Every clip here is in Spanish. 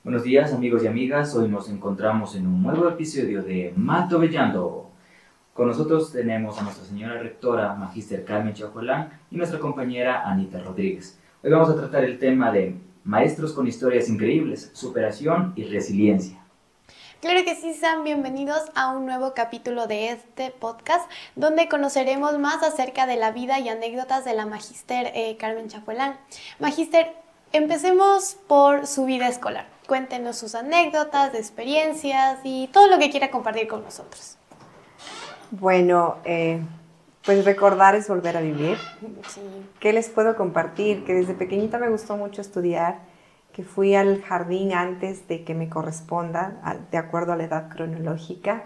Buenos días amigos y amigas, hoy nos encontramos en un nuevo episodio de Mato Bellando. Con nosotros tenemos a nuestra señora rectora, Magíster Carmen Chacolán, y nuestra compañera Anita Rodríguez. Hoy vamos a tratar el tema de maestros con historias increíbles, superación y resiliencia. Claro que sí, sean bienvenidos a un nuevo capítulo de este podcast donde conoceremos más acerca de la vida y anécdotas de la Magíster Carmen Chacolán. Magíster, empecemos por su vida escolar. Cuéntenos sus anécdotas, experiencias y todo lo que quiera compartir con nosotros. Bueno, pues recordar es volver a vivir. Sí. ¿Qué les puedo compartir? Que desde pequeñita me gustó mucho estudiar, que fui al jardín antes de que me corresponda, de acuerdo a la edad cronológica.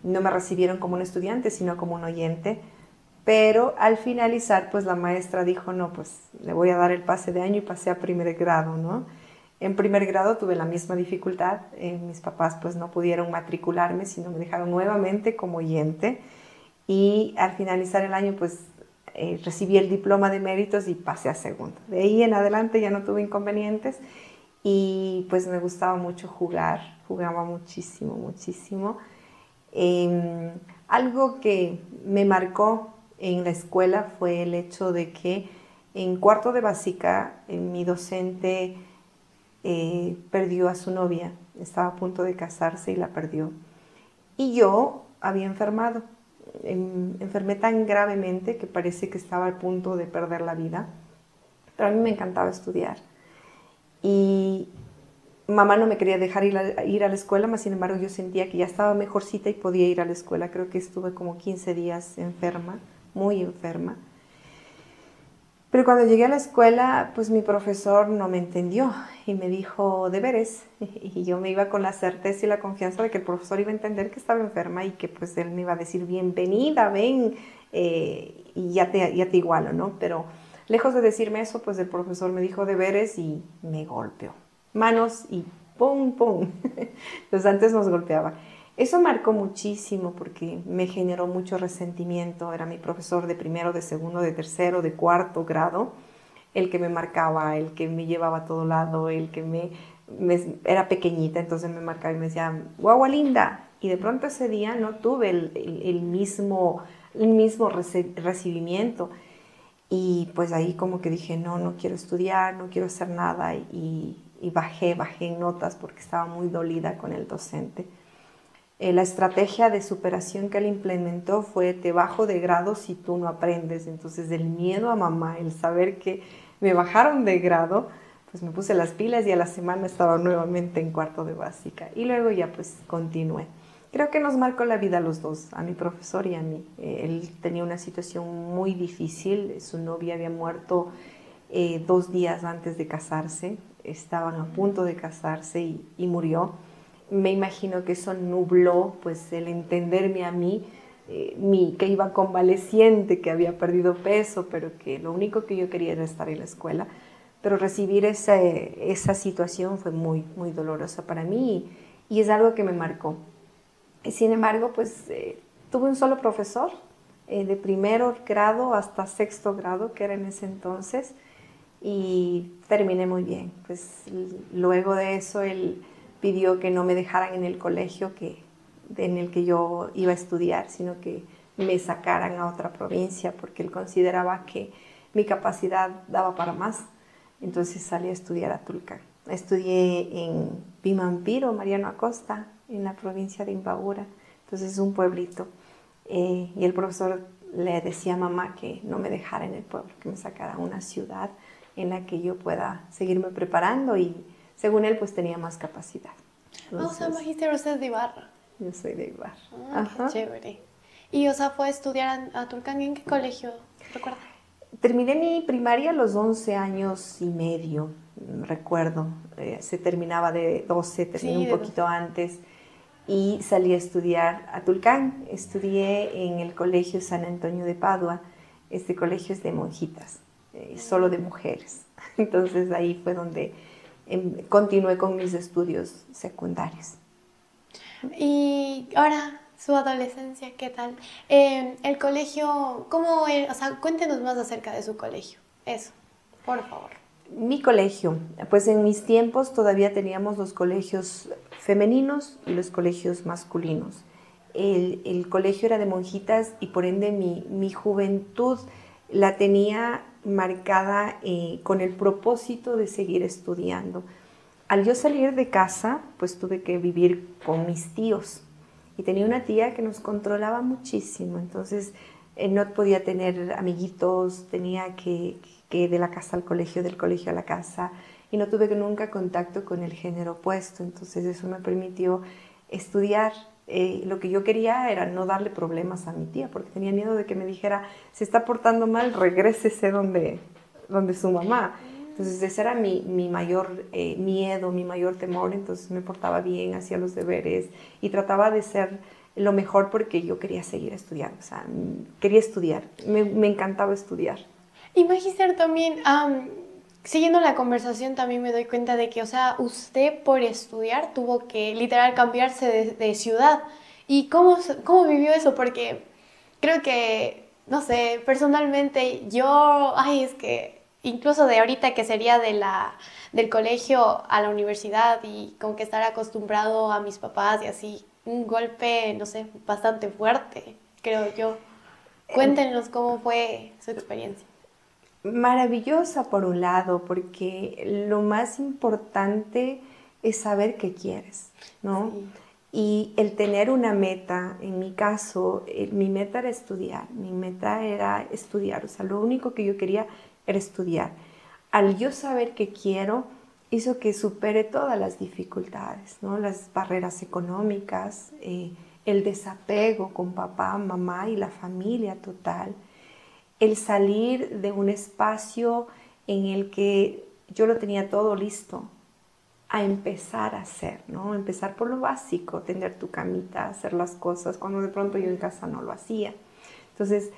No me recibieron como un estudiante, sino como un oyente. Pero al finalizar, pues la maestra dijo, no, pues le voy a dar el pase de año y pasé a primer grado, ¿no? En primer grado tuve la misma dificultad, mis papás pues no pudieron matricularme, sino me dejaron nuevamente como oyente y al finalizar el año pues recibí el diploma de méritos y pasé a segundo. De ahí en adelante ya no tuve inconvenientes y pues me gustaba mucho jugar, jugaba muchísimo, muchísimo. Algo que me marcó en la escuela fue el hecho de que en cuarto de básica mi docente perdió a su novia, estaba a punto de casarse y la perdió. Y yo había enfermado, enfermé tan gravemente que parece que estaba al punto de perder la vida, pero a mí me encantaba estudiar. Y mamá no me quería dejar ir a la escuela, mas sin embargo yo sentía que ya estaba mejorcita y podía ir a la escuela. Creo que estuve como 15 días enferma, muy enferma. Pero cuando llegué a la escuela, pues mi profesor no me entendió y me dijo deberes. Y yo me iba con la certeza y la confianza de que el profesor iba a entender que estaba enferma y que pues él me iba a decir bienvenida, ven, y ya te igualo, ¿no? Pero lejos de decirme eso, pues el profesor me dijo deberes y me golpeó. Manos y pum, pum. Entonces antes nos golpeaba. Eso marcó muchísimo porque me generó mucho resentimiento. Era mi profesor de primero, de segundo, de tercero, de cuarto grado, el que me marcaba, el que me llevaba a todo lado, el que era pequeñita, entonces me marcaba y me decía, guagua linda. Y de pronto ese día no tuve el mismo recibimiento. Y pues ahí como que dije, no quiero estudiar, no quiero hacer nada. Y bajé en notas porque estaba muy dolida con el docente. La estrategia de superación que él implementó fue te bajo de grado si tú no aprendes. Entonces el miedo a mamá, el saber que me bajaron de grado, pues me puse las pilas y a la semana estaba nuevamente en cuarto de básica. Y luego ya pues continué. Creo que nos marcó la vida a los dos, a mi profesor y a mí. Él tenía una situación muy difícil, su novia había muerto 2 días antes de casarse, estaban a punto de casarse y murió. Me imagino que eso nubló pues el entenderme a mí, que iba convaleciente, que había perdido peso, pero que lo único que yo quería era estar en la escuela. Pero recibir esa situación fue muy, muy dolorosa para mí y es algo que me marcó. Sin embargo, pues tuve un solo profesor, de primero grado hasta sexto grado, que era en ese entonces, y terminé muy bien. Pues luego de eso él pidió que no me dejaran en el colegio en el que yo iba a estudiar, sino que me sacaran a otra provincia porque él consideraba que mi capacidad daba para más. Entonces salí a estudiar a Tulcán. Estudié en Pimampiro, Mariano Acosta, en la provincia de Imbabura. Entonces es un pueblito. Y el profesor le decía a mamá que no me dejara en el pueblo, que me sacara a una ciudad en la que yo pueda seguirme preparando y según él, pues tenía más capacidad. Entonces, o sea, Magíster, usted es de Ibarra. Yo soy de Ibarra. Qué chévere. Y, o sea, fue a estudiar a Tulcán, ¿en qué colegio? ¿Recuerda? Terminé mi primaria a los 11 años y medio, recuerdo. Se terminaba de 12, terminé un poquito antes. Y salí a estudiar a Tulcán. Estudié en el colegio San Antonio de Padua. Este colegio es de monjitas, solo de mujeres. Entonces ahí fue donde continué con mis estudios secundarios. Y ahora, su adolescencia, ¿qué tal? El colegio, ¿cómo era? O sea, cuéntenos más acerca de su colegio. Eso, por favor. Mi colegio, pues en mis tiempos todavía teníamos los colegios femeninos y los colegios masculinos. El colegio era de monjitas y por ende mi juventud la tenía marcada con el propósito de seguir estudiando. Al yo salir de casa, pues tuve que vivir con mis tíos y tenía una tía que nos controlaba muchísimo, entonces no podía tener amiguitos, tenía que de la casa al colegio, del colegio a la casa, y no tuve nunca contacto con el género opuesto, entonces eso me permitió estudiar. Lo que yo quería era no darle problemas a mi tía, porque tenía miedo de que me dijera, se está portando mal, regrésese donde su mamá. Entonces ese era mi mayor miedo, mi mayor temor, entonces me portaba bien, hacía los deberes y trataba de ser lo mejor porque yo quería seguir estudiando, o sea, quería estudiar, me encantaba estudiar. Y Magister también, siguiendo la conversación también me doy cuenta de que, o sea, usted por estudiar tuvo que literal cambiarse de ciudad. ¿Y cómo vivió eso? Porque creo que, no sé, personalmente yo, es que incluso de ahorita que sería del colegio a la universidad y como que estar acostumbrado a mis papás y así, un golpe, no sé, bastante fuerte, creo yo. Cuéntenos cómo fue su experiencia. Maravillosa por un lado, porque lo más importante es saber qué quieres, ¿no? Sí. Y el tener una meta, en mi caso, mi meta era estudiar, o sea, lo único que yo quería era estudiar. Al yo saber qué quiero, hizo que supere todas las dificultades, ¿no? Las barreras económicas, el desapego con papá, mamá y la familia total. El salir de un espacio en el que yo lo tenía todo listo, a empezar a hacer, ¿no? Empezar por lo básico, tender tu camita, hacer las cosas, cuando de pronto yo en casa no lo hacía. Entonces,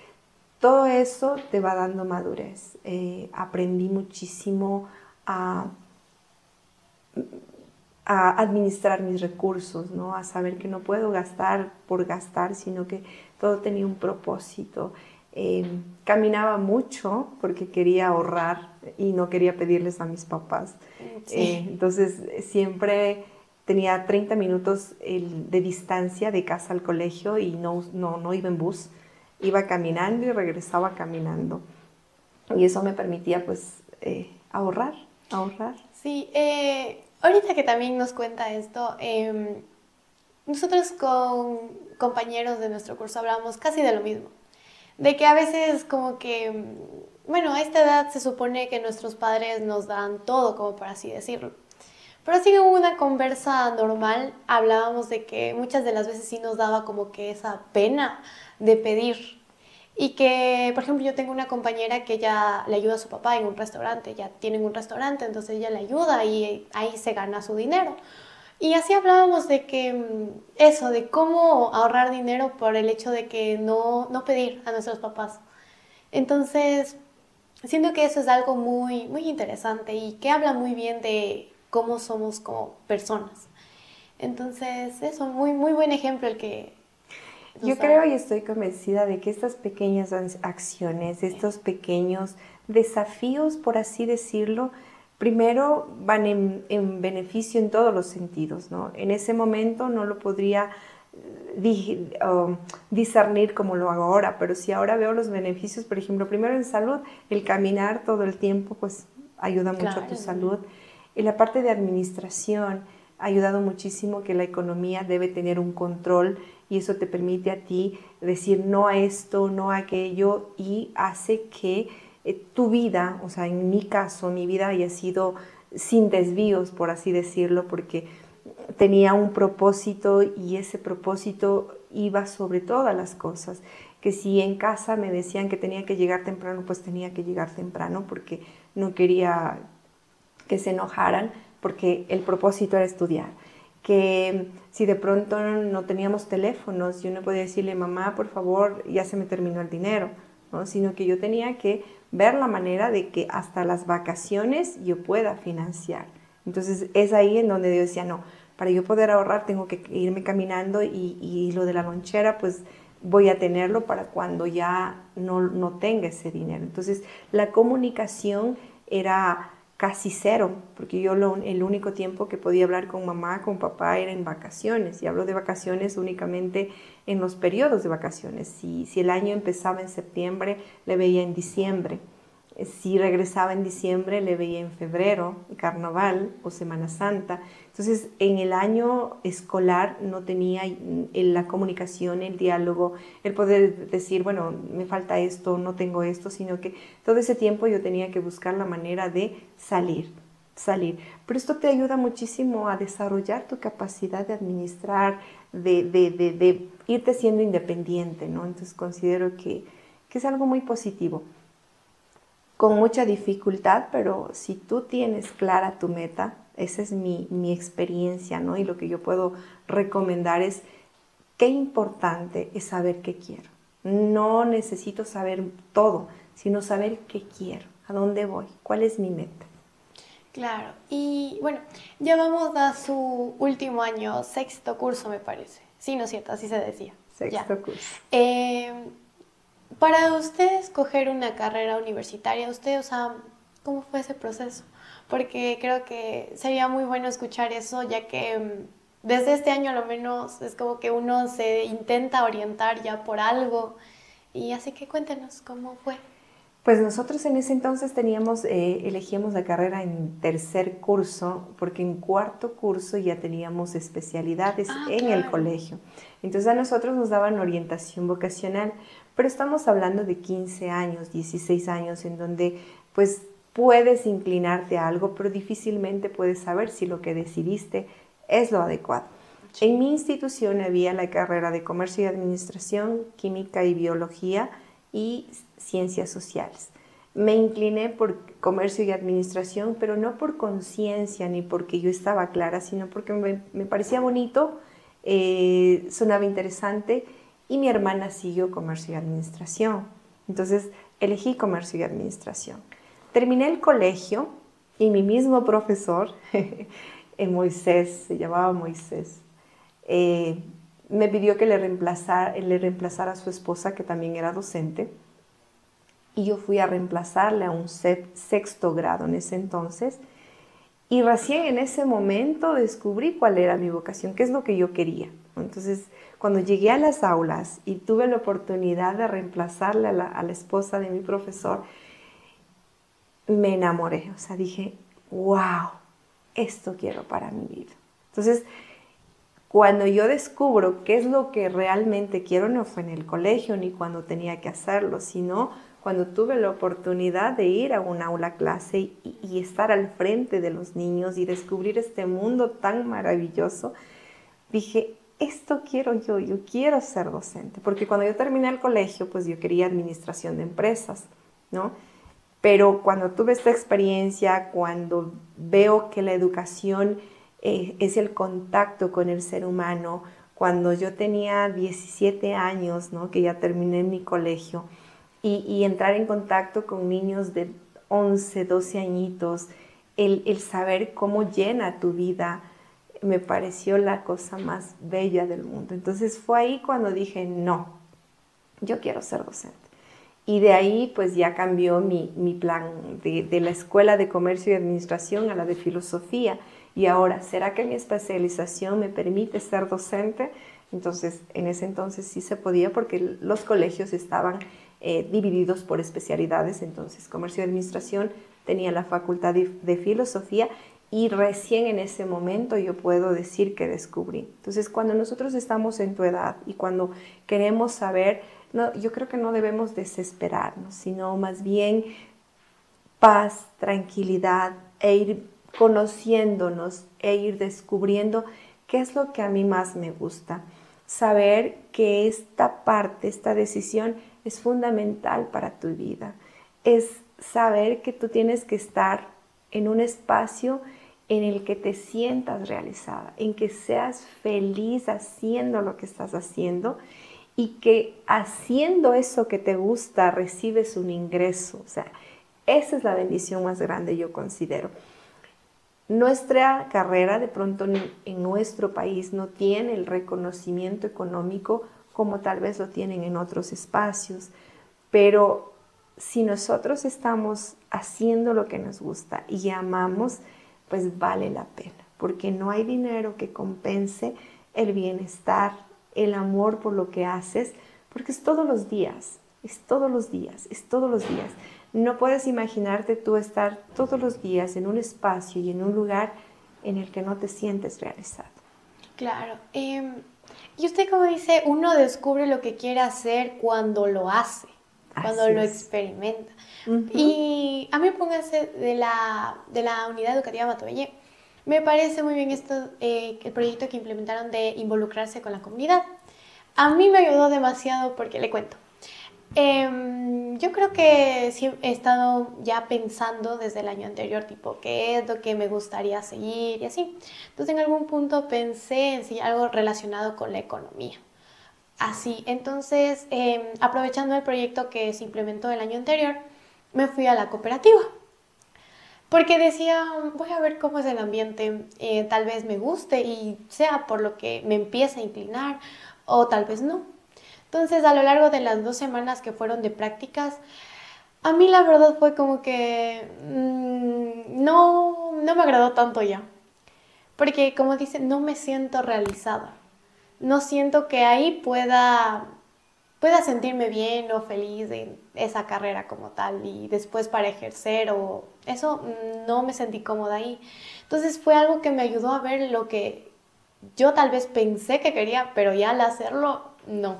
todo eso te va dando madurez. Aprendí muchísimo a administrar mis recursos, ¿no? A saber que no puedo gastar por gastar, sino que todo tenía un propósito. Caminaba mucho porque quería ahorrar y no quería pedirles a mis papás. Sí. Entonces siempre tenía 30 minutos de distancia de casa al colegio y no iba en bus, iba caminando y regresaba caminando. Y eso me permitía pues ahorrar. Sí, ahorita que también nos cuenta esto, nosotros con compañeros de nuestro curso hablamos casi de lo mismo. De que a veces como que, bueno, a esta edad se supone que nuestros padres nos dan todo, como por así decirlo. Pero así en una conversa normal hablábamos de que muchas de las veces sí nos daba como que esa pena de pedir. Y que, por ejemplo, yo tengo una compañera que ella le ayuda a su papá en un restaurante, ya tienen un restaurante, entonces ella le ayuda y ahí se gana su dinero. Y así hablábamos de que eso, de cómo ahorrar dinero por el hecho de que no pedir a nuestros papás. Entonces, siento que eso es algo muy, muy interesante y que habla muy bien de cómo somos como personas. Entonces, eso, muy, muy buen ejemplo el que yo creo y estoy convencida de que estas pequeñas acciones, estos pequeños desafíos, por así decirlo, primero van en beneficio en todos los sentidos, ¿no? En ese momento no lo podría discernir como lo hago ahora, pero si ahora veo los beneficios, por ejemplo, primero en salud, el caminar todo el tiempo pues ayuda mucho a tu salud. En la parte de administración ha ayudado muchísimo que la economía debe tener un control y eso te permite a ti decir no a esto, no a aquello y hace que tu vida, o sea, en mi caso, mi vida haya sido sin desvíos, por así decirlo, porque tenía un propósito y ese propósito iba sobre todas las cosas. Que si en casa me decían que tenía que llegar temprano, pues tenía que llegar temprano porque no quería que se enojaran, porque el propósito era estudiar. Que si de pronto no teníamos teléfonos, yo no podía decirle, mamá, por favor, ya se me terminó el dinero, ¿no? Sino que yo tenía que ver la manera de que hasta las vacaciones yo pueda financiar. Entonces es ahí en donde yo decía, no, para yo poder ahorrar tengo que irme caminando y lo de la lonchera pues voy a tenerlo para cuando ya no tenga ese dinero. Entonces la comunicación era casi cero, porque yo el único tiempo que podía hablar con mamá, con papá, era en vacaciones. Y hablo de vacaciones únicamente en los periodos de vacaciones. Si el año empezaba en septiembre, le veía en diciembre. Si regresaba en diciembre, le veía en febrero, carnaval o Semana Santa. Entonces, en el año escolar no tenía la comunicación, el diálogo, el poder decir, bueno, me falta esto, no tengo esto, sino que todo ese tiempo yo tenía que buscar la manera de salir. Pero esto te ayuda muchísimo a desarrollar tu capacidad de administrar, de irte siendo independiente, ¿no? Entonces, considero que es algo muy positivo. Con mucha dificultad, pero si tú tienes clara tu meta, esa es mi experiencia, ¿no? Y lo que yo puedo recomendar es, qué importante es saber qué quiero. No necesito saber todo, sino saber qué quiero, a dónde voy, cuál es mi meta. Claro, y bueno, ya vamos a su último año, sexto curso me parece. Sí, ¿no es cierto? Así se decía. Sexto curso. Para usted escoger una carrera universitaria, usted, o sea, ¿cómo fue ese proceso? Porque creo que sería muy bueno escuchar eso, ya que desde este año a lo menos es como que uno se intenta orientar ya por algo. Y así que cuéntenos cómo fue. Pues nosotros en ese entonces elegíamos la carrera en tercer curso, porque en cuarto curso ya teníamos especialidades en el colegio. Entonces a nosotros nos daban orientación vocacional, pero estamos hablando de 15 años, 16 años, en donde pues puedes inclinarte a algo, pero difícilmente puedes saber si lo que decidiste es lo adecuado. En mi institución había la carrera de Comercio y Administración, Química y Biología y Ciencias Sociales. Me incliné por Comercio y Administración, pero no por conciencia ni porque yo estaba clara, sino porque me parecía bonito, sonaba interesante, y mi hermana siguió Comercio y Administración. Entonces elegí Comercio y Administración. Terminé el colegio y mi mismo profesor, Moisés, se llamaba Moisés, me pidió que le reemplazara a su esposa, que también era docente, y yo fui a reemplazarle a un sexto grado en ese entonces, y recién en ese momento descubrí cuál era mi vocación, qué es lo que yo quería. Entonces, cuando llegué a las aulas y tuve la oportunidad de reemplazarle a la esposa de mi profesor, me enamoré, o sea, dije, wow, esto quiero para mi vida. Entonces, cuando yo descubro qué es lo que realmente quiero, no fue en el colegio ni cuando tenía que hacerlo, sino cuando tuve la oportunidad de ir a un aula clase y estar al frente de los niños y descubrir este mundo tan maravilloso, dije, esto quiero yo quiero ser docente. Porque cuando yo terminé el colegio, pues yo quería administración de empresas, ¿no? Pero cuando tuve esta experiencia, cuando veo que la educación es el contacto con el ser humano, cuando yo tenía 17 años, ¿no? Que ya terminé mi colegio, y entrar en contacto con niños de 11, 12 añitos, el saber cómo llena tu vida, me pareció la cosa más bella del mundo. Entonces fue ahí cuando dije, no, yo quiero ser docente. Y de ahí pues ya cambió mi plan de la Escuela de Comercio y Administración a la de Filosofía. Y ahora, ¿será que mi especialización me permite ser docente? Entonces, en ese entonces sí se podía, porque los colegios estaban divididos por especialidades. Entonces, Comercio y Administración tenía la facultad de Filosofía, y recién en ese momento yo puedo decir que descubrí. Entonces, cuando nosotros estamos en tu edad y cuando queremos saber, no, yo creo que no debemos desesperarnos, sino más bien paz, tranquilidad, e ir conociéndonos e ir descubriendo qué es lo que a mí más me gusta. Saber que esta parte, esta decisión es fundamental para tu vida. Es saber que tú tienes que estar en un espacio en el que te sientas realizada, en que seas feliz haciendo lo que estás haciendo, y que haciendo eso que te gusta recibes un ingreso. O sea, esa es la bendición más grande, yo considero. Nuestra carrera de pronto en nuestro país no tiene el reconocimiento económico como tal vez lo tienen en otros espacios, pero si nosotros estamos haciendo lo que nos gusta y amamos, pues vale la pena, porque no hay dinero que compense el bienestar, el amor por lo que haces, porque es todos los días, es todos los días, es todos los días. No puedes imaginarte tú estar todos los días en un espacio y en un lugar en el que no te sientes realizado. Claro. Y usted, como dice, uno descubre lo que quiere hacer cuando lo hace, cuando Así lo es. experimenta. Ujú. Y a mí, póngase de la unidad educativa Matobellé, me parece muy bien esto, el proyecto que implementaron de involucrarse con la comunidad. A mí me ayudó demasiado porque le cuento. Yo creo que sí he estado ya pensando desde el año anterior, tipo, qué es lo que me gustaría seguir y así. Entonces, en algún punto pensé en sí algo relacionado con la economía. Así, entonces, aprovechando el proyecto que se implementó el año anterior, me fui a la cooperativa. Porque decía, voy a ver cómo es el ambiente, tal vez me guste y sea por lo que me empiece a inclinar, o tal vez no. Entonces, a lo largo de las 2 semanas que fueron de prácticas, a mí la verdad fue como que no me agradó tanto ya. Porque, como dice, no me siento realizada. No siento que ahí pueda sentirme bien o feliz en esa carrera como tal y después para ejercer o eso no me sentí cómoda ahí. Entonces fue algo que me ayudó a ver lo que yo tal vez pensé que quería, pero ya al hacerlo, no.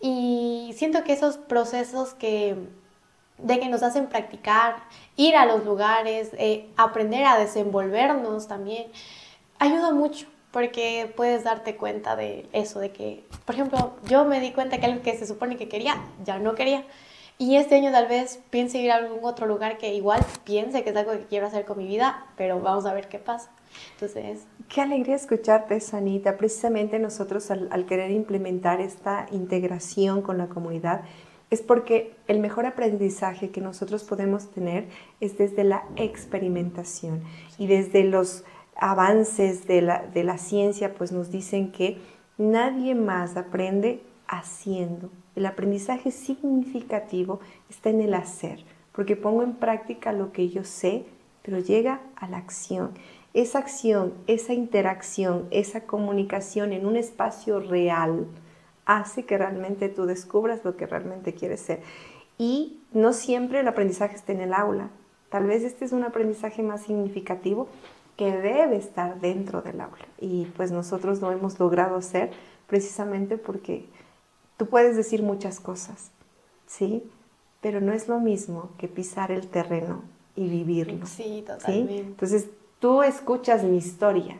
Y siento que esos procesos de que nos hacen practicar, ir a los lugares, aprender a desenvolvernos también, ayuda mucho porque puedes darte cuenta de eso, de que, por ejemplo, yo me di cuenta que algo que se supone que quería, ya no quería. Y este año tal vez piense ir a algún otro lugar que igual piense que es algo que quiero hacer con mi vida, pero vamos a ver qué pasa. Entonces... Qué alegría escucharte, Sanita. Precisamente nosotros al querer implementar esta integración con la comunidad es porque el mejor aprendizaje que nosotros podemos tener es desde la experimentación y desde los avances de la ciencia, pues nos dicen que nadie más aprende haciendo. El aprendizaje significativo está en el hacer, porque pongo en práctica lo que yo sé, pero llega a la acción. Esa acción, esa interacción, esa comunicación en un espacio real hace que realmente tú descubras lo que realmente quieres ser. Y no siempre el aprendizaje está en el aula. Tal vez este es un aprendizaje más significativo que debe estar dentro del aula. Y pues nosotros lo hemos logrado hacer precisamente porque tú puedes decir muchas cosas, ¿sí? Pero no es lo mismo que pisar el terreno y vivirlo. Sí, totalmente. ¿Sí? Entonces, tú escuchas mi historia,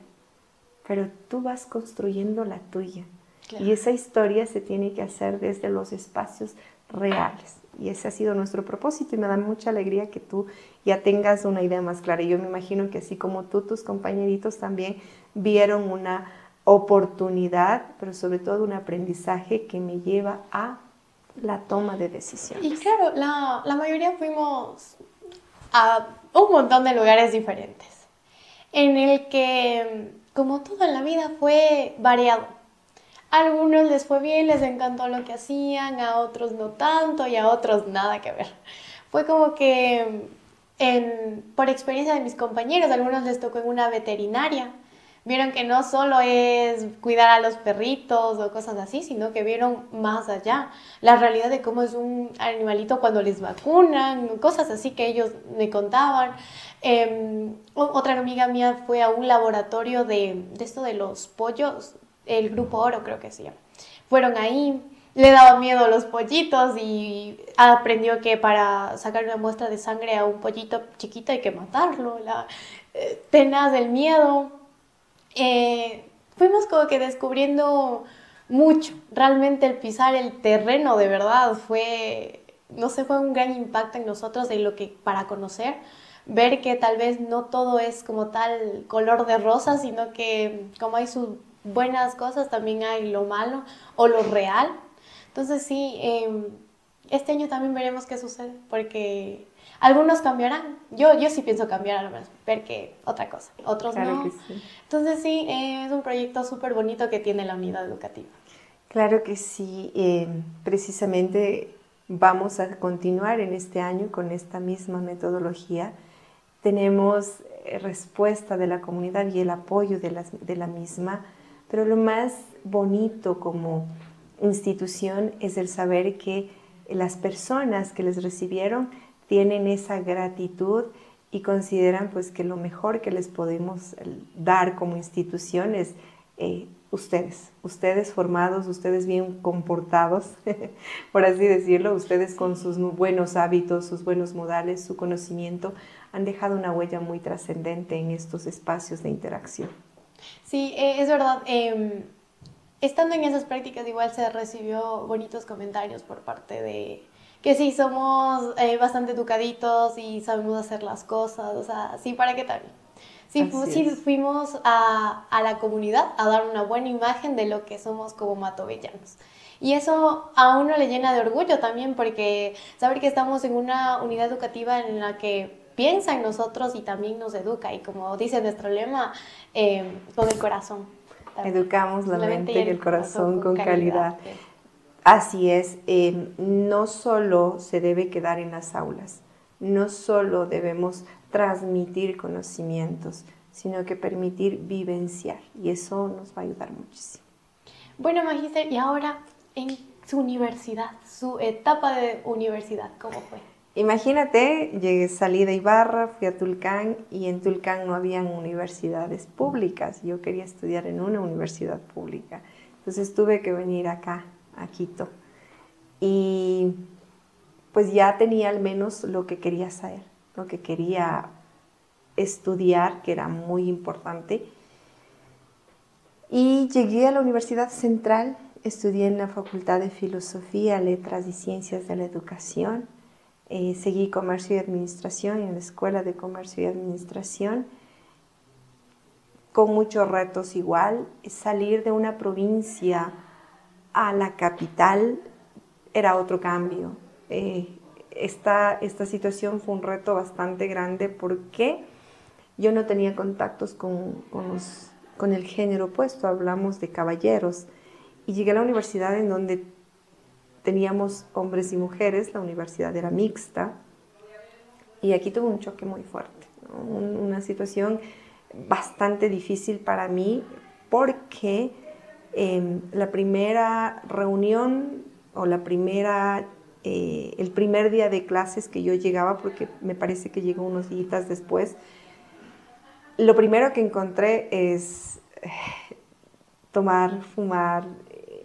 pero tú vas construyendo la tuya. Claro. Y esa historia se tiene que hacer desde los espacios reales. Y ese ha sido nuestro propósito y me da mucha alegría que tú ya tengas una idea más clara. Y yo me imagino que así como tú, tus compañeritos también vieron una oportunidad, pero sobre todo un aprendizaje que me lleva a la toma de decisiones. Y claro, la mayoría fuimos a un montón de lugares diferentes, en el que, como todo en la vida, fue variado. A algunos les fue bien, les encantó lo que hacían, a otros no tanto y a otros nada que ver. Fue como que, por experiencia de mis compañeros, a algunos les tocó en una veterinaria. Vieron que no solo es cuidar a los perritos o cosas así, sino que vieron más allá. La realidad de cómo es un animalito cuando les vacunan, cosas así que ellos me contaban. Otra amiga mía fue a un laboratorio de esto de los pollos, el Grupo Oro creo que se llama. Fueron ahí, le daba miedo a los pollitos y aprendió que para sacar una muestra de sangre a un pollito chiquito hay que matarlo. Tenaz del miedo. Fuimos como que descubriendo mucho. Realmente el pisar el terreno de verdad fue, no sé, fue un gran impacto en nosotros de lo que para conocer, ver que tal vez no todo es como tal color de rosa, sino que como hay sus buenas cosas, también hay lo malo o lo real. Entonces sí, este año también veremos qué sucede, porque algunos cambiarán. Yo sí pienso cambiar, a lo menos, ver que otra cosa. Otros claro no. Que sí. Entonces sí, es un proyecto súper bonito que tiene la unidad educativa. Claro que sí. Precisamente vamos a continuar en este año con esta misma metodología. Tenemos respuesta de la comunidad y el apoyo de la misma, pero lo más bonito como institución es el saber que las personas que les recibieron tienen esa gratitud y consideran pues que lo mejor que les podemos dar como institución es ustedes formados, ustedes bien comportados, por así decirlo, ustedes con sus buenos hábitos, sus buenos modales, su conocimiento, han dejado una huella muy trascendente en estos espacios de interacción. Sí, es verdad. Estando en esas prácticas igual se recibió bonitos comentarios por parte de que sí, somos bastante educaditos y sabemos hacer las cosas, o sea, sí, ¿para qué tal? Sí, sí fuimos a la comunidad a dar una buena imagen de lo que somos como matovellanos. Y eso a uno le llena de orgullo también, porque saber que estamos en una unidad educativa en la que piensa en nosotros y también nos educa. Y como dice nuestro lema, con el corazón. También. Educamos la mente y el corazón con calidad. Sí. Así es, no solo se debe quedar en las aulas, no solo debemos transmitir conocimientos, sino que permitir vivenciar, y eso nos va a ayudar muchísimo. Bueno, Magíster, y ahora en su universidad, su etapa de universidad, ¿cómo fue? Imagínate, salí de Ibarra, fui a Tulcán, y en Tulcán no habían universidades públicas. Yo quería estudiar en una universidad pública, entonces tuve que venir acá, a Quito. Y pues ya tenía al menos lo que quería saber, lo que quería estudiar, que era muy importante. Y llegué a la Universidad Central, estudié en la Facultad de Filosofía, Letras y Ciencias de la Educación. Seguí Comercio y Administración en la Escuela de Comercio y Administración, con muchos retos igual. Salir de una provincia a la capital era otro cambio. Esta situación fue un reto bastante grande porque yo no tenía contactos con el género opuesto, hablamos de caballeros, y llegué a la universidad en donde teníamos hombres y mujeres, la universidad era mixta, y aquí tuve un choque muy fuerte, ¿no? Una situación bastante difícil para mí porque la primera reunión o el primer día de clases que yo llegaba, porque me parece que llegó unos días después, lo primero que encontré es tomar, fumar,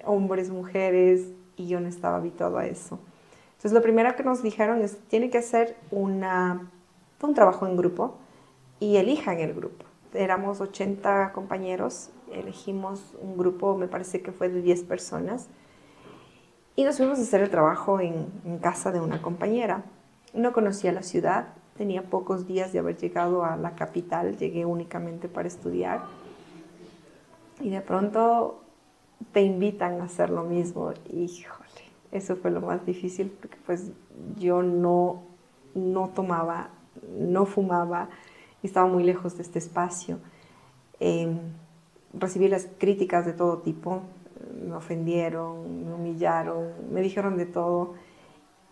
hombres, mujeres, y yo no estaba habituada a eso. Entonces lo primero que nos dijeron es, tiene que hacer un trabajo en grupo y elijan el grupo. Éramos 80 compañeros, elegimos un grupo, me parece que fue de 10 personas, y nos fuimos a hacer el trabajo en casa de una compañera. No conocía la ciudad, tenía pocos días de haber llegado a la capital, llegué únicamente para estudiar, y de pronto te invitan a hacer lo mismo. Híjole, eso fue lo más difícil porque pues yo no tomaba, no fumaba, y estaba muy lejos de este espacio. Recibí las críticas de todo tipo, me ofendieron, me humillaron, me dijeron de todo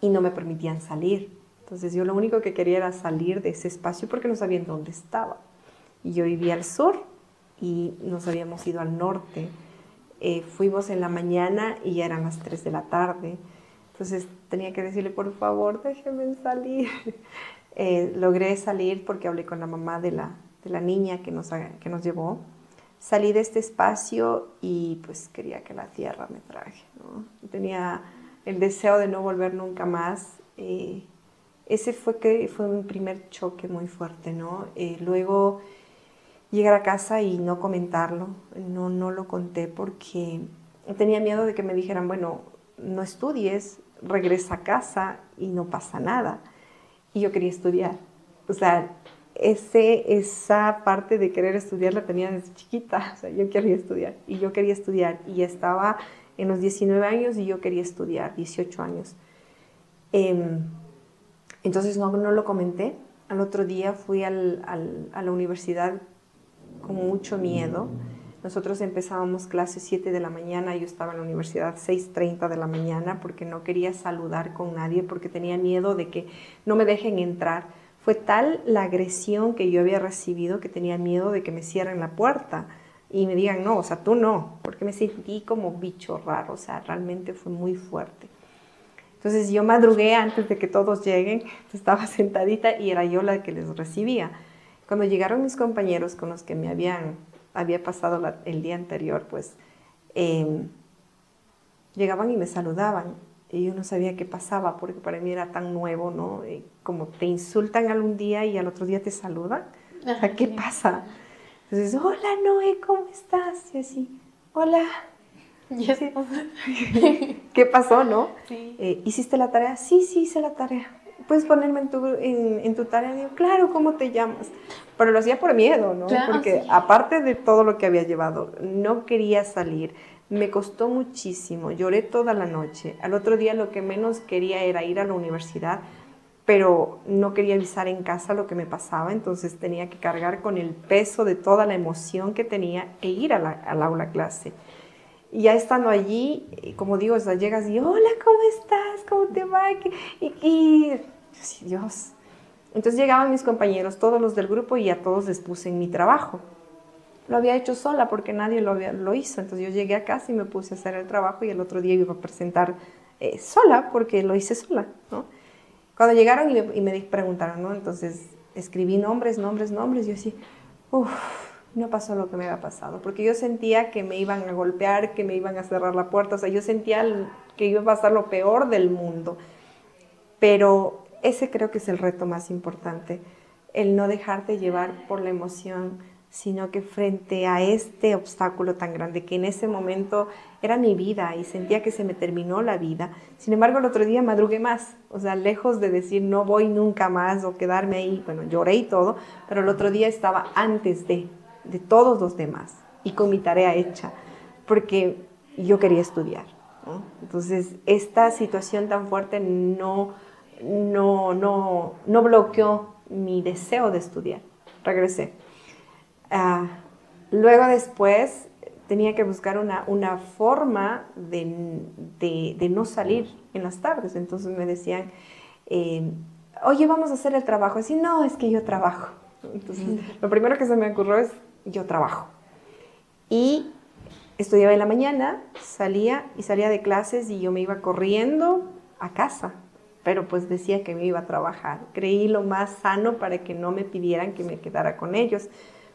y no me permitían salir. Entonces yo lo único que quería era salir de ese espacio porque no sabía en dónde estaba. Y yo vivía al sur y nos habíamos ido al norte. Fuimos en la mañana y ya eran las 3 de la tarde. Entonces tenía que decirle, por favor, déjenme salir. Logré salir porque hablé con la mamá de la niña que nos llevó. Salí de este espacio y pues quería que la tierra me traje, ¿no? Tenía el deseo de no volver nunca más. Ese fue un primer choque muy fuerte, ¿no? Luego llegar a casa y no comentarlo, no lo conté porque tenía miedo de que me dijeran, bueno, no estudies, regresa a casa y no pasa nada. Y yo quería estudiar. O sea, esa parte de querer estudiar la tenía desde chiquita. O sea, yo quería estudiar y yo quería estudiar y estaba en los 19 años y yo quería estudiar, 18 años. Entonces no lo comenté. Al otro día fui a la universidad con mucho miedo. Nosotros empezábamos clases 7 de la mañana, yo estaba en la universidad 6:30 de la mañana porque no quería saludar con nadie, porque tenía miedo de que no me dejen entrar. Fue tal la agresión que yo había recibido que tenía miedo de que me cierren la puerta y me digan, no, o sea, tú no, porque me sentí como bicho raro, o sea, realmente fue muy fuerte. Entonces yo madrugué antes de que todos lleguen, estaba sentadita y era yo la que les recibía. Cuando llegaron mis compañeros con los que me había pasado el día anterior, pues llegaban y me saludaban y yo no sabía qué pasaba porque para mí era tan nuevo, ¿no? Como te insultan algún día y al otro día te saludan, o sea, ¿qué pasa? Entonces, hola Noé, ¿cómo estás? Y así, hola. Sí. ¿Qué pasó, no? Sí. ¿Hiciste la tarea? Sí, sí, hice la tarea. ¿Puedes ponerme en tu tarea? Digo, claro, ¿cómo te llamas? Pero lo hacía por miedo, ¿no? Claro, Porque sí. aparte de todo lo que había llevado, no quería salir. Me costó muchísimo, lloré toda la noche. Al otro día lo que menos quería era ir a la universidad, pero no quería avisar en casa lo que me pasaba, entonces tenía que cargar con el peso de toda la emoción que tenía e ir al aula a clase. Y ya estando allí, como digo, o sea, llegas y, hola, ¿cómo estás? ¿Cómo te va? Y sí, Dios. Entonces llegaban mis compañeros, todos los del grupo, y a todos les puse en mi trabajo. Lo había hecho sola porque nadie lo hizo. Entonces yo llegué a casa y me puse a hacer el trabajo y el otro día iba a presentar sola porque lo hice sola, ¿no? Cuando llegaron y me preguntaron, ¿no? Entonces escribí nombres, yo así, uff, no pasó lo que me había pasado, porque yo sentía que me iban a golpear, que me iban a cerrar la puerta, o sea, yo sentía que iba a pasar lo peor del mundo, pero ese creo que es el reto más importante, el no dejarte llevar por la emoción, sino que frente a este obstáculo tan grande, que en ese momento era mi vida y sentía que se me terminó la vida. Sin embargo, el otro día madrugué más, o sea, lejos de decir no voy nunca más o quedarme ahí, bueno, lloré y todo, pero el otro día estaba antes de todos los demás y con mi tarea hecha, porque yo quería estudiar, ¿no? Entonces, esta situación tan fuerte no bloqueó mi deseo de estudiar. Regresé. Luego después tenía que buscar una forma de no salir en las tardes. Entonces me decían, oye, vamos a hacer el trabajo. Así, no, es que yo trabajo. Entonces lo primero que se me ocurrió es, yo trabajo. Y estudiaba en la mañana, salía de clases y yo me iba corriendo a casa. Pero pues decía que me iba a trabajar. Creí lo más sano para que no me pidieran que me quedara con ellos,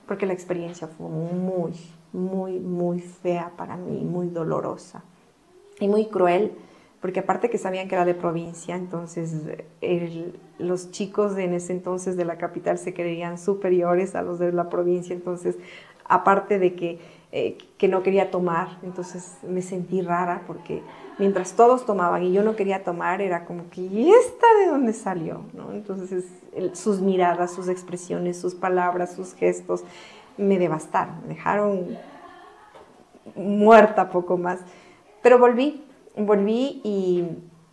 porque la experiencia fue muy, muy, muy fea para mí, muy dolorosa y muy cruel, porque aparte que sabían que era de provincia, entonces los chicos en ese entonces de la capital se creían superiores a los de la provincia, entonces aparte de que no quería tomar, entonces me sentí rara porque mientras todos tomaban y yo no quería tomar, era como que, ¿y esta de dónde salió? ¿No? Entonces sus miradas, sus expresiones, sus palabras, sus gestos me devastaron, me dejaron muerta poco más. Pero volví y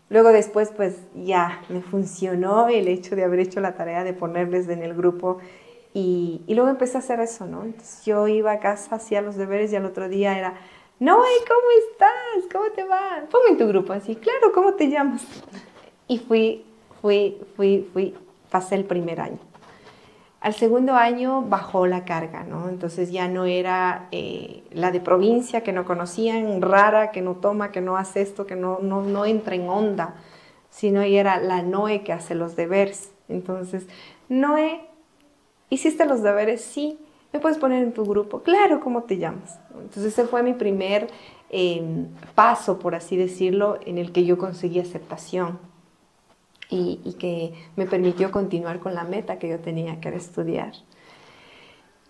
luego después pues ya me funcionó el hecho de haber hecho la tarea de ponerles en el grupo. Y luego empecé a hacer eso, ¿no? Entonces yo iba a casa, hacía los deberes y al otro día era, no, ¿cómo estás? ¿Cómo te va? Ponme en tu grupo así, claro, ¿cómo te llamas? Y pasé el primer año. Al segundo año bajó la carga, ¿no? Entonces ya no era la de provincia que no conocían, rara, que no toma, que no hace esto, que no entra en onda, sino ya era la Noé que hace los deberes. Entonces, Noé, ¿hiciste los deberes? Sí. ¿Me puedes poner en tu grupo? Claro, ¿cómo te llamas? Entonces ese fue mi primer paso, por así decirlo, en el que yo conseguí aceptación y que me permitió continuar con la meta que yo tenía, que era estudiar.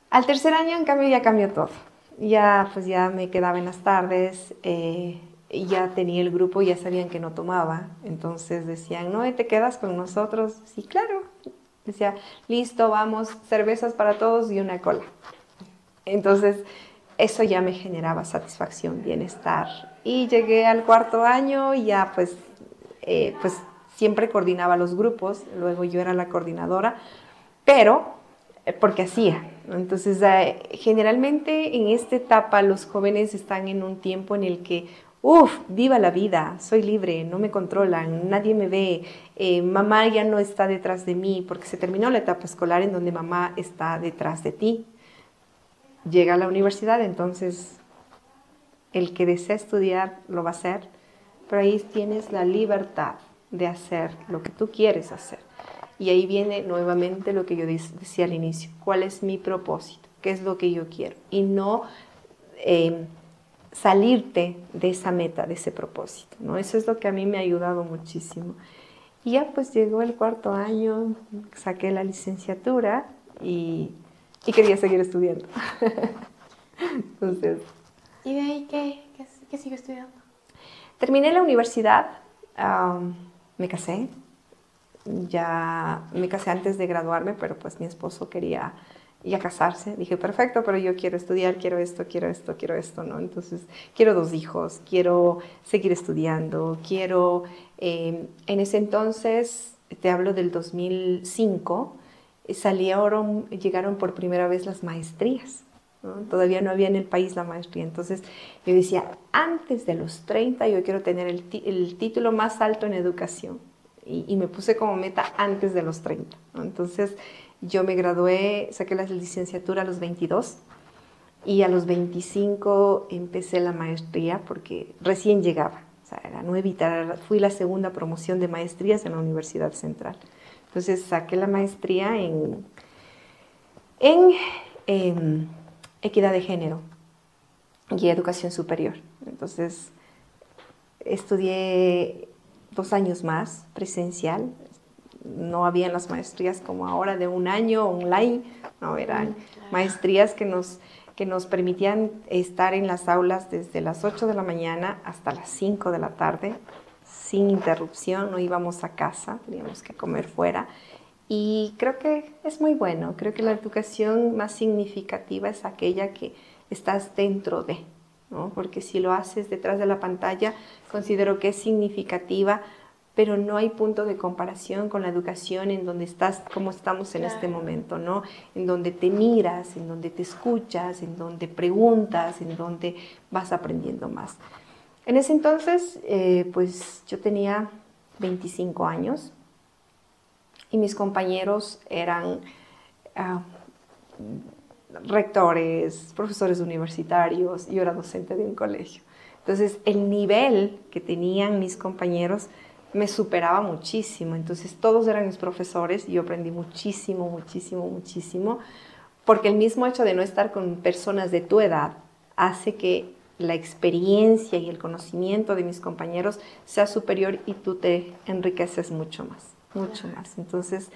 Al tercer año, en cambio, ya cambió todo. Ya me quedaba en las tardes, ya tenía el grupo, ya sabían que no tomaba. Entonces decían, no, ¿te quedas con nosotros? Sí, claro. Decía, listo, vamos, cervezas para todos y una cola. Entonces, eso ya me generaba satisfacción, bienestar. Y llegué al cuarto año y ya pues siempre coordinaba los grupos, luego yo era la coordinadora, pero porque hacía, ¿no? Entonces, generalmente en esta etapa los jóvenes están en un tiempo en el que, viva la vida, soy libre, no me controlan, nadie me ve, mamá ya no está detrás de mí, porque se terminó la etapa escolar en donde mamá está detrás de ti. Llega a la universidad, entonces el que desea estudiar lo va a hacer, pero ahí tienes la libertad de hacer lo que tú quieres hacer. Y ahí viene nuevamente lo que yo decía al inicio, ¿cuál es mi propósito? ¿Qué es lo que yo quiero? Y no salirte de esa meta, de ese propósito, ¿no? Eso es lo que a mí me ha ayudado muchísimo. Y ya pues llegó el 4.º, saqué la licenciatura y quería seguir estudiando. Entonces, ¿y de ahí qué sigo estudiando? Terminé la universidad, me casé. Ya me casé antes de graduarme, pero pues mi esposo quería ya casarse. Dije, perfecto, pero yo quiero estudiar, quiero esto, ¿no? Entonces, quiero 2 hijos, quiero seguir estudiando, en ese entonces, te hablo del 2005, llegaron por primera vez las maestrías, ¿no? Todavía no había en el país la maestría. Entonces, yo decía, antes de los 30 yo quiero tener el título más alto en educación. Y me puse como meta antes de los 30, ¿no? Entonces yo me gradué, saqué la licenciatura a los 22 y a los 25 empecé la maestría porque recién llegaba, o sea, era nuevita, fui la segunda promoción de maestrías en la Universidad Central. Entonces saqué la maestría en equidad de género y educación superior. Entonces estudié 2 años más presencial. No habían las maestrías como ahora de 1 año online, no, eran maestrías que nos permitían estar en las aulas desde las 8 de la mañana hasta las 5 de la tarde, sin interrupción, no íbamos a casa, teníamos que comer fuera. Y creo que es muy bueno, creo que la educación más significativa es aquella que estás dentro de, ¿no? Porque si lo haces detrás de la pantalla, considero que es significativa, pero no hay punto de comparación con la educación en donde estás, como estamos en este momento, ¿no? En donde te miras, en donde te escuchas, en donde preguntas, en donde vas aprendiendo más. En ese entonces, pues yo tenía 25 años y mis compañeros eran rectores, profesores universitarios, y yo era docente de un colegio. Entonces, el nivel que tenían mis compañeros me superaba muchísimo. Entonces, todos eran mis profesores y yo aprendí muchísimo, porque el mismo hecho de no estar con personas de tu edad hace que la experiencia y el conocimiento de mis compañeros sea superior y tú te enriqueces mucho más. Entonces,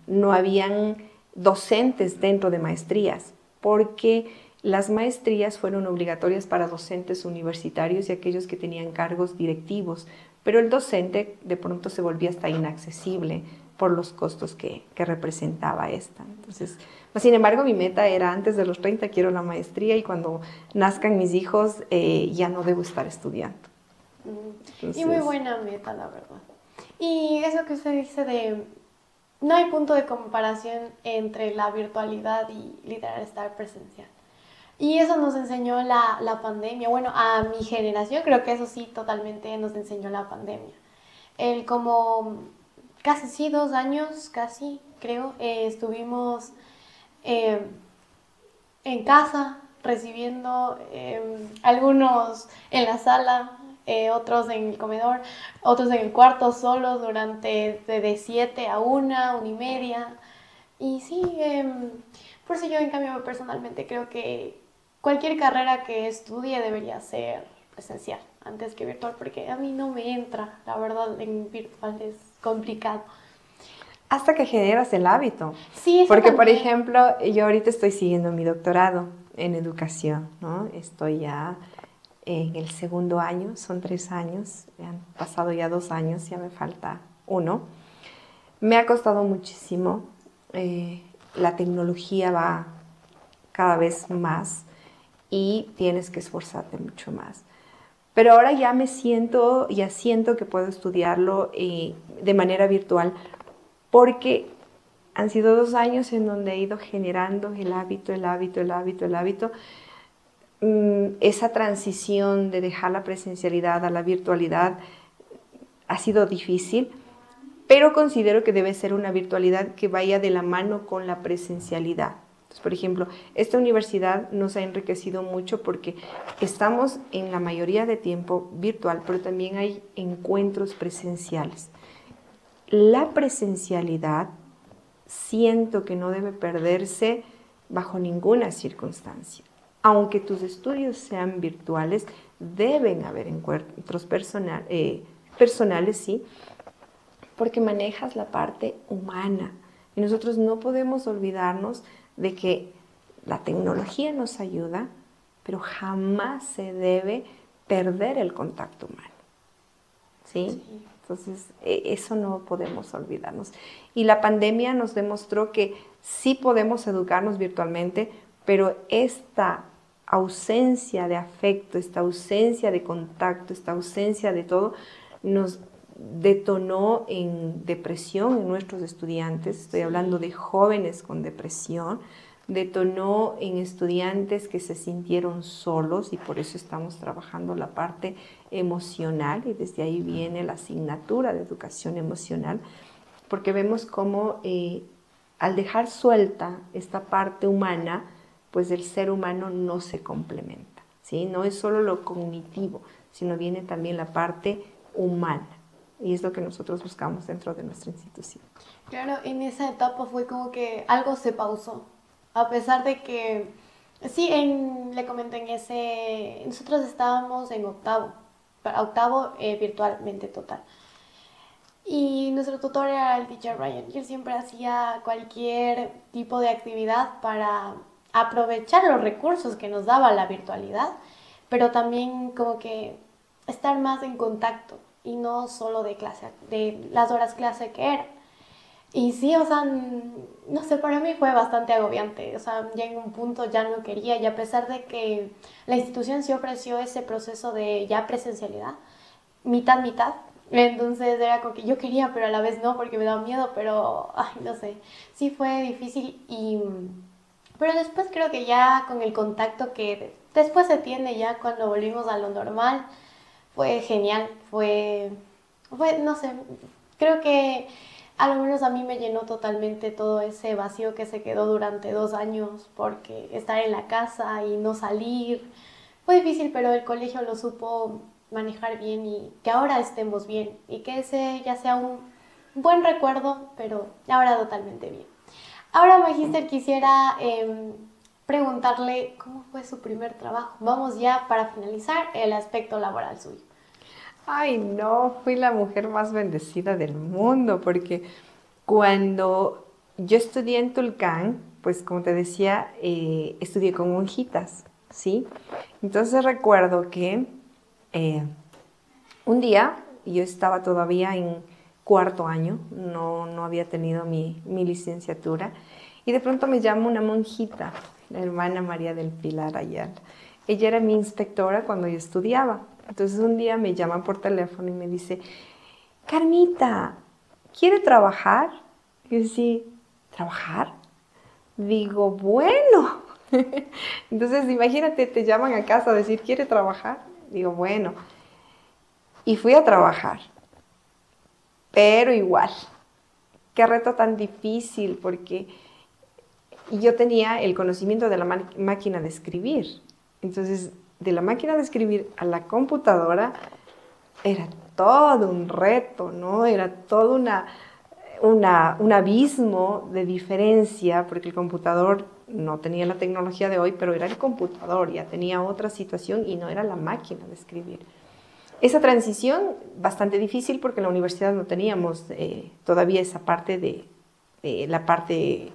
no habían docentes dentro de maestrías, porque las maestrías fueron obligatorias para docentes universitarios y aquellos que tenían cargos directivos, pero el docente de pronto se volvía hasta inaccesible por los costos que representaba esta. Entonces, sin embargo, mi meta era antes de los 30, quiero la maestría y cuando nazcan mis hijos ya no debo estar estudiando. Entonces, y muy buena meta, la verdad. Y eso que usted dice de no hay punto de comparación entre la virtualidad y literal estar presencial. Y eso nos enseñó la pandemia. Bueno, a mi generación creo que eso sí totalmente nos enseñó la pandemia. El como casi sí 2 años, casi creo, estuvimos en casa recibiendo algunos en la sala, otros en el comedor, otros en el cuarto solos durante de 7 a 1, 1:30. Y sí, por eso yo en cambio personalmente creo que cualquier carrera que estudie debería ser presencial antes que virtual, porque a mí no me entra, la verdad, en virtual es complicado. Hasta que generas el hábito. Sí, porque, por ejemplo, yo ahorita estoy siguiendo mi doctorado en educación, ¿no? Estoy ya en el 2.º año, son 3 años, han pasado ya 2 años, ya me falta 1. Me ha costado muchísimo, la tecnología va cada vez más y tienes que esforzarte mucho más. Pero ahora ya siento que puedo estudiarlo de manera virtual, porque han sido 2 años en donde he ido generando el hábito. Esa transición de dejar la presencialidad a la virtualidad ha sido difícil, pero considero que debe ser una virtualidad que vaya de la mano con la presencialidad. Entonces, por ejemplo, esta universidad nos ha enriquecido mucho porque estamos en la mayoría de tiempo virtual, pero también hay encuentros presenciales. La presencialidad siento que no debe perderse bajo ninguna circunstancia. Aunque tus estudios sean virtuales, deben haber encuentros personales, sí, porque manejas la parte humana. Y nosotros no podemos olvidarnos de que la tecnología nos ayuda, pero jamás se debe perder el contacto humano. ¿Sí? Sí. Entonces, eso no podemos olvidarnos. Y la pandemia nos demostró que sí podemos educarnos virtualmente, pero esta ausencia de afecto, esta ausencia de contacto, esta ausencia de todo, nos detonó en depresión en nuestros estudiantes. Estoy hablando de jóvenes con depresión. Detonó en estudiantes que se sintieron solos y por eso estamos trabajando la parte emocional y desde ahí viene la asignatura de educación emocional, porque vemos cómo al dejar suelta esta parte humana, pues el ser humano no se complementa, ¿sí? No es solo lo cognitivo, sino viene también la parte humana. Y es lo que nosotros buscamos dentro de nuestra institución. Claro, en esa etapa fue como que algo se pausó. A pesar de que, sí, le comenté nosotros estábamos en octavo virtualmente total. Y nuestro tutor era el teacher Ryan, y él siempre hacía cualquier tipo de actividad para aprovechar los recursos que nos daba la virtualidad, pero también como que estar más en contacto y no solo de clase, de las horas clase que era. Y sí, o sea, no sé, para mí fue bastante agobiante, o sea, ya en un punto ya no quería, y a pesar de que la institución sí ofreció ese proceso de ya presencialidad, mitad, entonces era como que yo quería, pero a la vez no, porque me daba miedo, pero, ay, no sé, sí fue difícil, pero después creo que ya con el contacto que después se tiene ya cuando volvimos a lo normal, fue genial, no sé, creo que a lo menos a mí me llenó totalmente todo ese vacío que se quedó durante 2 años, porque estar en la casa y no salir fue difícil, pero el colegio lo supo manejar bien y que ahora estemos bien y que ese ya sea un buen recuerdo, pero ahora totalmente bien. Ahora, Magíster, quisiera preguntarle cómo fue su primer trabajo. Vamos ya para finalizar el aspecto laboral suyo. Ay, no, fui la mujer más bendecida del mundo, porque cuando yo estudié en Tulcán, pues como te decía, estudié con monjitas, ¿sí? Entonces recuerdo que un día yo estaba todavía en 4º año, no había tenido mi licenciatura, y de pronto me llama una monjita, la hermana María del Pilar Ayala. Ella era mi inspectora cuando yo estudiaba. Entonces un día me llama por teléfono y me dice, Carmita, ¿quiere trabajar? Y yo sí, ¿trabajar? Digo, bueno. Entonces imagínate, te llaman a casa a decir, ¿quiere trabajar? Digo, bueno. Y fui a trabajar, pero igual. Qué reto tan difícil, porque yo tenía el conocimiento de la máquina de escribir. Entonces, de la máquina de escribir a la computadora era todo un reto, ¿no? Era todo un abismo de diferencia, porque el computador no tenía la tecnología de hoy, pero era el computador, ya tenía otra situación y no era la máquina de escribir. Esa transición bastante difícil porque en la universidad no teníamos todavía esa parte de la parte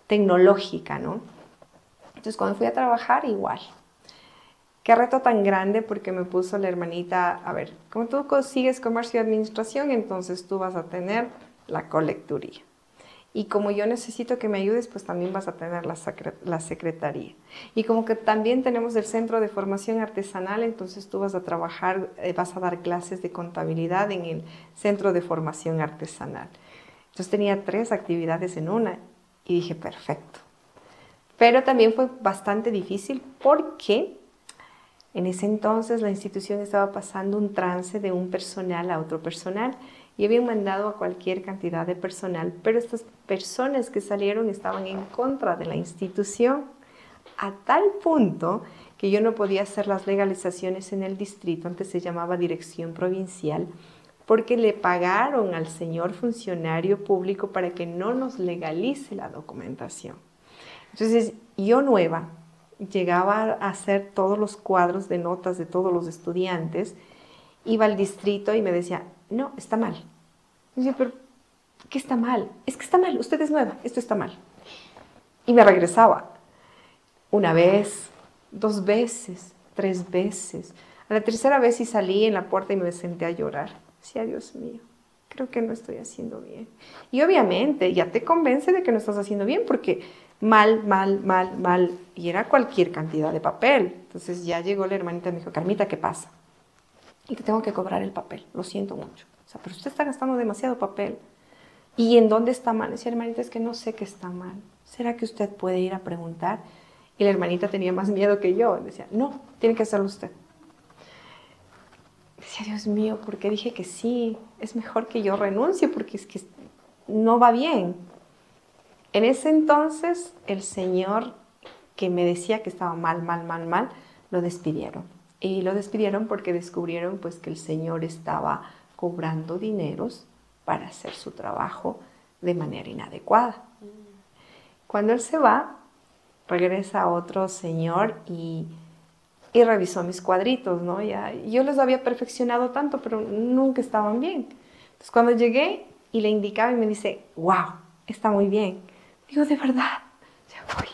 tecnológica, ¿no? Entonces, cuando fui a trabajar, igual. Qué reto tan grande, porque me puso la hermanita, a ver, como tú consigues comercio y administración, entonces tú vas a tener la colecturía. Y como yo necesito que me ayudes, pues también vas a tener la secretaría. Y como que también tenemos el centro de formación artesanal, entonces tú vas a trabajar, vas a dar clases de contabilidad en el centro de formación artesanal. Entonces tenía 3 actividades en una y dije, perfecto. Pero también fue bastante difícil porque en ese entonces la institución estaba pasando un trance de un personal a otro personal y habían mandado a cualquier cantidad de personal, pero estas personas que salieron estaban en contra de la institución a tal punto que yo no podía hacer las legalizaciones en el distrito, antes se llamaba Dirección Provincial, porque le pagaron al señor funcionario público para que no nos legalice la documentación. Entonces, yo nueva, llegaba a hacer todos los cuadros de notas de todos los estudiantes, iba al distrito y me decía, no, está mal. Y yo, pero, ¿qué está mal? Es que está mal, usted es nueva, esto está mal. Y me regresaba 1 vez, 2 veces, 3 veces. A la 3.ª vez sí salí en la puerta y me senté a llorar. Decía, Dios mío, creo que no estoy haciendo bien. Y obviamente ya te convence de que no estás haciendo bien porque mal, y era cualquier cantidad de papel. Entonces ya llegó la hermanita y me dijo, Carmita, ¿qué pasa? Y te tengo que cobrar el papel, lo siento mucho. O sea, pero usted está gastando demasiado papel. ¿Y en dónde está mal? Decía, hermanita, es que no sé qué está mal. ¿Será que usted puede ir a preguntar? Y la hermanita tenía más miedo que yo. Decía, no, tiene que hacerlo usted. Decía, Dios mío, ¿por qué dije que sí? Es mejor que yo renuncie porque es que no va bien. En ese entonces, el señor que me decía que estaba mal, lo despidieron. Y lo despidieron porque descubrieron pues, que el señor estaba cobrando dineros para hacer su trabajo de manera inadecuada. Cuando él se va, regresa otro señor y revisó mis cuadritos, ¿no? Ya, yo los había perfeccionado tanto, pero nunca estaban bien. Entonces, cuando llegué y le indicaba y me dice, wow, está muy bien. Digo, de verdad. Ya, uy.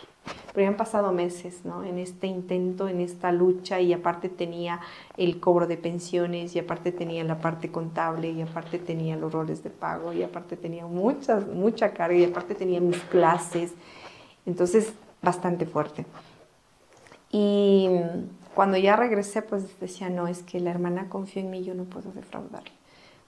Pero ya han pasado meses, ¿no? En este intento, en esta lucha, y aparte tenía el cobro de pensiones, y aparte tenía la parte contable, y aparte tenía los roles de pago, y aparte tenía mucha carga, y aparte tenía mis clases. Entonces, bastante fuerte. Y cuando ya regresé, pues decía, no, es que la hermana confió en mí, yo no puedo defraudarle.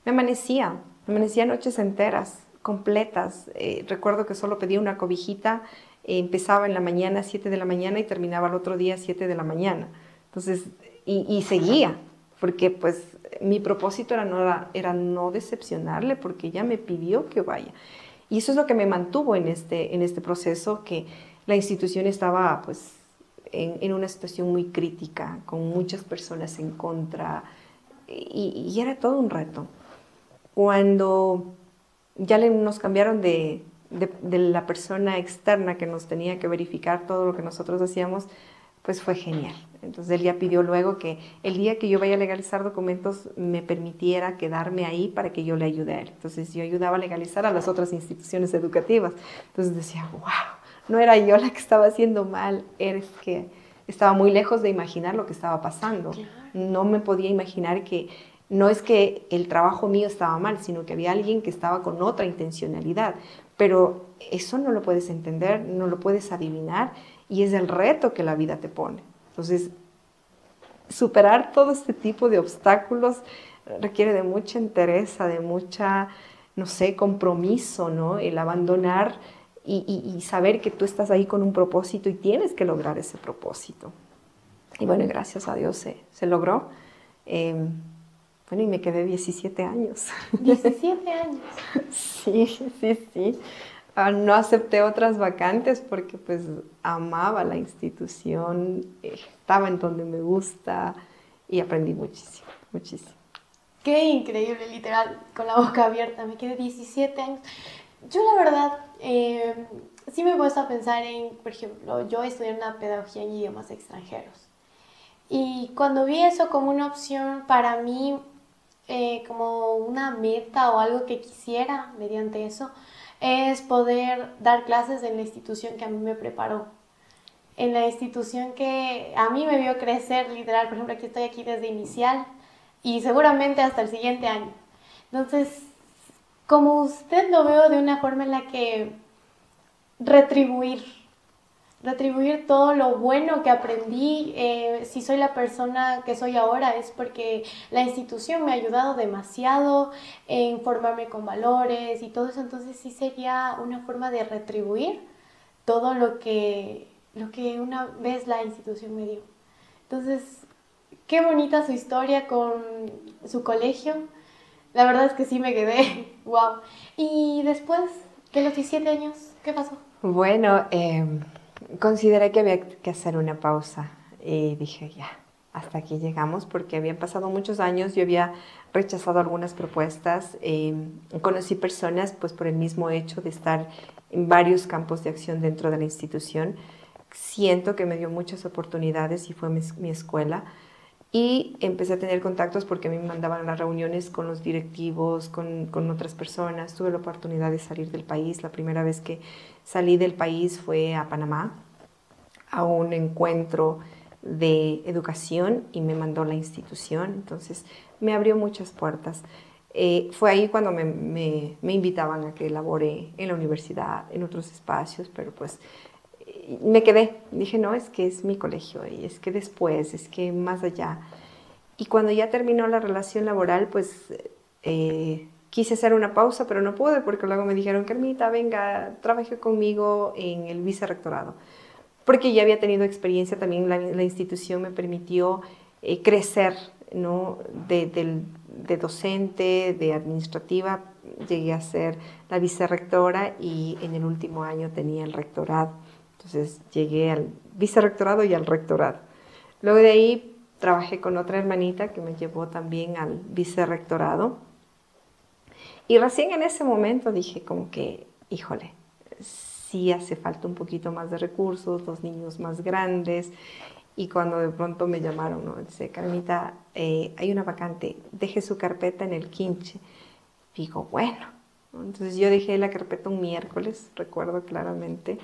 Me amanecía noches enteras, completas. Recuerdo que solo pedía una cobijita, empezaba en la mañana, 7 de la mañana, y terminaba el otro día, 7 de la mañana. Entonces, y seguía, porque pues mi propósito era no decepcionarle, porque ella me pidió que vaya. Y eso es lo que me mantuvo en este proceso, que la institución estaba pues en una situación muy crítica, con muchas personas en contra, y era todo un reto. Cuando ya nos cambiaron de la persona externa que nos tenía que verificar todo lo que nosotros hacíamos, pues fue genial. Entonces él ya pidió luego que el día que yo vaya a legalizar documentos me permitiera quedarme ahí para que yo le ayude a él. Entonces yo ayudaba a legalizar a las otras instituciones educativas. Entonces decía, wow, no era yo la que estaba haciendo mal, es que estaba muy lejos de imaginar lo que estaba pasando. Claro. No me podía imaginar que no es que el trabajo mío estaba mal, sino que había alguien que estaba con otra intencionalidad. Pero eso no lo puedes entender, no lo puedes adivinar, y es el reto que la vida te pone. Entonces, superar todo este tipo de obstáculos requiere de mucha entereza, de mucha, no sé, compromiso, ¿no? El abandonar y saber que tú estás ahí con un propósito y tienes que lograr ese propósito. Y bueno, gracias a Dios se logró. Bueno, y me quedé 17 años. 17 años. Sí. No acepté otras vacantes porque pues amaba la institución, estaba en donde me gusta y aprendí muchísimo. Qué increíble, literal, con la boca abierta. Me quedé 17 años. Yo la verdad, sí me he puesto a pensar en, por ejemplo, yo estudié una pedagogía en idiomas extranjeros. Y cuando vi eso como una opción para mí, como una meta o algo que quisiera mediante eso, es poder dar clases en la institución que a mí me preparó, en la institución que a mí me vio crecer, literal. Por ejemplo, aquí estoy aquí desde inicial y seguramente hasta el siguiente año. Entonces, como usted, lo veo de una forma en la que retribuir retribuir todo lo bueno que aprendí. Si soy la persona que soy ahora es porque la institución me ha ayudado demasiado en formarme con valores y todo eso. Entonces sí sería una forma de retribuir todo lo que una vez la institución me dio. Entonces, qué bonita su historia con su colegio. La verdad es que sí me quedé, wow. Y después de los 17 años, ¿qué pasó? Bueno, consideré que había que hacer una pausa y dije, ya, hasta aquí llegamos porque habían pasado muchos años, yo había rechazado algunas propuestas, conocí personas pues por el mismo hecho de estar en varios campos de acción dentro de la institución. Siento que me dio muchas oportunidades y fue mi escuela. Y empecé a tener contactos porque a mí me mandaban a las reuniones con los directivos, con otras personas. Tuve la oportunidad de salir del país. La primera vez que salí del país fue a Panamá, a un encuentro de educación y me mandó la institución. Entonces me abrió muchas puertas. Fue ahí cuando me invitaban a que labore en la universidad, en otros espacios, pero pues me quedé, dije, no, es que es mi colegio y es que después, es que más allá. Y cuando ya terminó la relación laboral, pues quise hacer una pausa, pero no pude porque luego me dijeron, Carmita, venga, trabaje conmigo en el vicerrectorado. Porque ya había tenido experiencia también, la institución me permitió crecer, ¿no? De docente, de administrativa, llegué a ser la vicerrectora y en el último año tenía el rectorado. Entonces llegué al vicerrectorado y al rectorado. Luego de ahí trabajé con otra hermanita que me llevó también al vicerrectorado. Y recién en ese momento dije como que, híjole, sí hace falta un poquito más de recursos, 2 niños más grandes. Y cuando de pronto me llamaron, ¿no? Dice, Carmita, hay una vacante, deje su carpeta en el quinche. Digo, bueno. Entonces yo dejé la carpeta un miércoles, recuerdo claramente.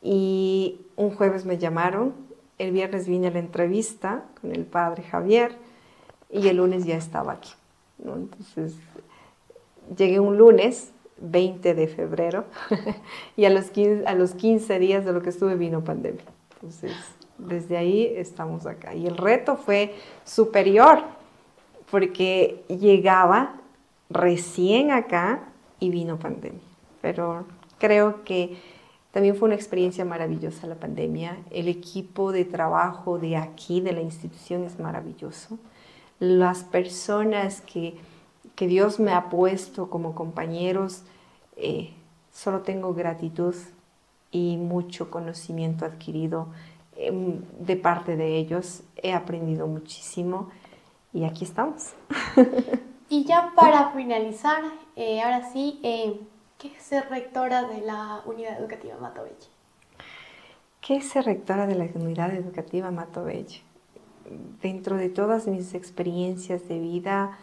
Y un jueves me llamaron, el viernes vine a la entrevista con el padre Javier y el lunes ya estaba aquí, ¿no? Entonces llegué un lunes, 20 de febrero, y a los 15 días de lo que estuve vino pandemia. Entonces desde ahí estamos acá. Y el reto fue superior, porque llegaba recién acá y vino pandemia. Pero creo que también fue una experiencia maravillosa la pandemia. El equipo de trabajo de aquí, de la institución, es maravilloso. Las personas que Dios me ha puesto como compañeros, solo tengo gratitud y mucho conocimiento adquirido de parte de ellos. He aprendido muchísimo y aquí estamos. Y ya para finalizar, ahora sí, ¿qué es ser rectora de la Unidad Educativa Mato Bello? ¿Qué es ser rectora de la Unidad Educativa Mato Bello? Dentro de todas mis experiencias de vida,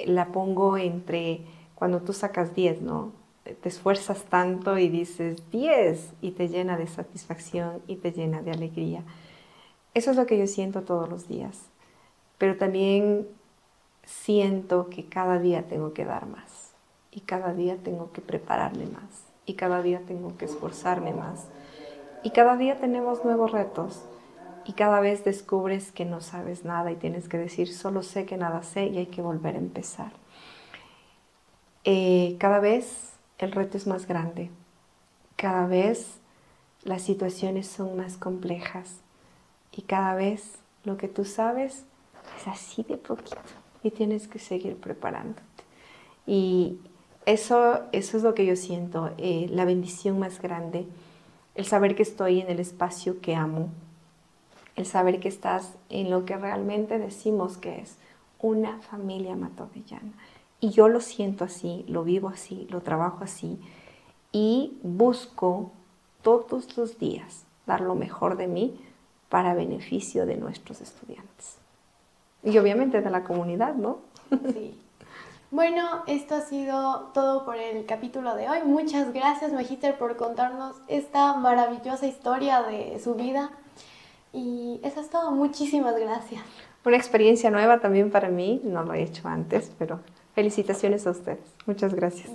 la pongo entre cuando tú sacas 10, ¿no? Te esfuerzas tanto y dices 10 y te llena de satisfacción y te llena de alegría. Eso es lo que yo siento todos los días. Pero también siento que cada día tengo que dar más. Y cada día tengo que prepararme más. Y cada día tengo que esforzarme más. Y cada día tenemos nuevos retos. Y cada vez descubres que no sabes nada y tienes que decir, solo sé que nada sé y hay que volver a empezar. Cada vez el reto es más grande. Cada vez las situaciones son más complejas. Y cada vez lo que tú sabes es así de poquito. Y tienes que seguir preparándote. Y eso es lo que yo siento, la bendición más grande, el saber que estoy en el espacio que amo, el saber que estás en lo que realmente decimos que es una familia matovellana. Y yo lo siento así, lo vivo así, lo trabajo así y busco todos los días dar lo mejor de mí para beneficio de nuestros estudiantes. Y obviamente de la comunidad, ¿no? Sí. Bueno, esto ha sido todo por el capítulo de hoy. Muchas gracias, Magíster, por contarnos esta maravillosa historia de su vida. Y eso es todo. Muchísimas gracias. Una experiencia nueva también para mí, no lo he hecho antes, pero felicitaciones a ustedes. Muchas gracias.